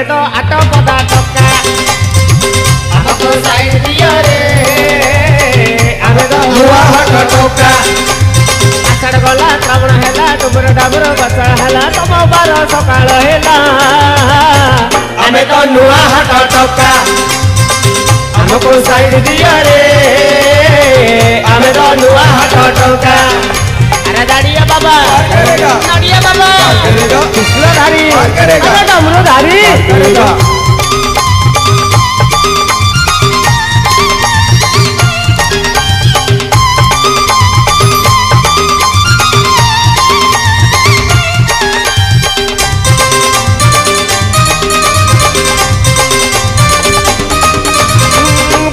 तो आटो पदा टका हमको साइड दियो रे आमे तो नुआ हाट टका आषाढ़ गला श्रावण हैला डुबर डाबर बसळ हैला तम बार सकाळ हैला आमे तो नुआ हाट टका हमको साइड दियो रे आमे तो नुआ हाट टका अरे दाड़िया बाबा दाड़िया बाबा कृष्णधारी अरे डमरूधारी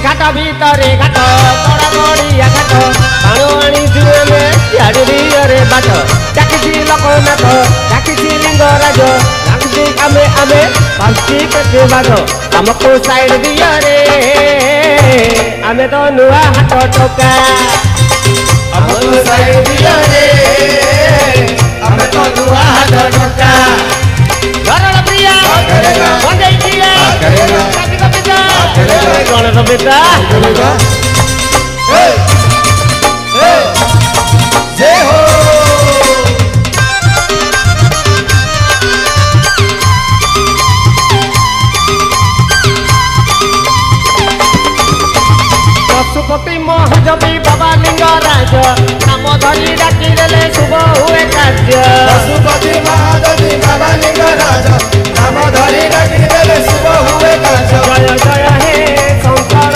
घाट भीतरे घाट बड़ा बड़िया घाट पाणु आनी जुए रे बाट डाकिछि लोकनाथ डाकिछि लिंगराज डाकिछि आमे आमे पांची पेटे बाग हमको साइड दियो रे आमे तो नुआ हाट टका हमको साइड दियो रे आमे तो नुआ हाट टका गरल प्रिया बंदेई दिया काकी कपिता गणेश बेटा जय हो पशुपति महजबी बाबा लिंगराज नाम धरी डाकी देले शुभ हुए कार्य पशुपति महजबी बाबा लिंगराज नाम धरी डाकी देले शुभ हुए कार्य जय जय हे शंकर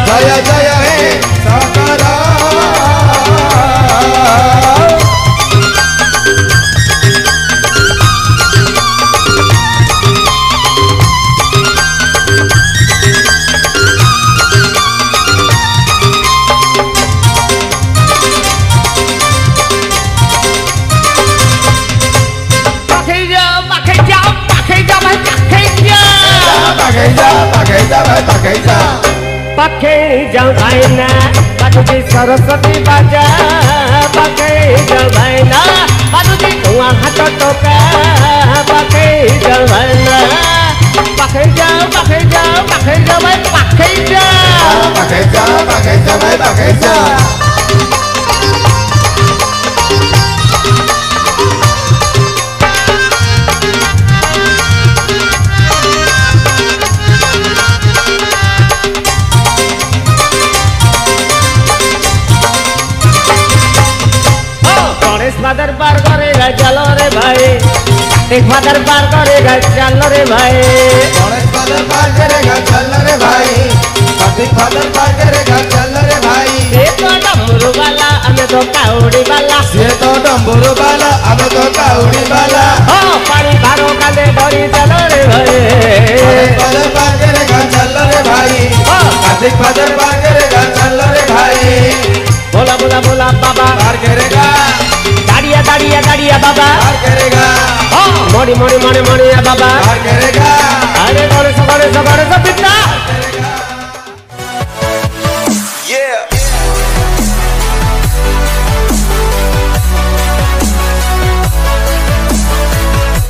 जय जय हे शंकर पखे जाऊं भाईना बाजूजी सरस्वती बाजा पखे जाऊं भाईना बाजूजी नुआ हाट टका पखे जाऊं भाईना पखे जाऊं भाई पखे जा भाई पखे जा फादर पार करेगा चलो रे भाई एक फादर पार करेगा चलो रे भाई गणेश फादर पार करेगा चल रे भाई कार्तिक फादर पार करेगा चल रे भाई ये तो डमरू वाला हमें तो काउड़ी वाला ये तो डमरू वाला हमें तो काउड़ी वाला हो पानी भारो काले धरी चलो रे भाई गणेश फादर पार करेगा चल रे भाई कार्तिक फादर पार करेगा चल रे भाई बोला बोला बोला बाबा पार करेगा दाड़िया दाड़िया दाड़िया बाबा पार करेगा मोड़ी मोड़ी मोड़ी मोड़ी बाबा पार करेगा अरे गणेश गणेश गणेश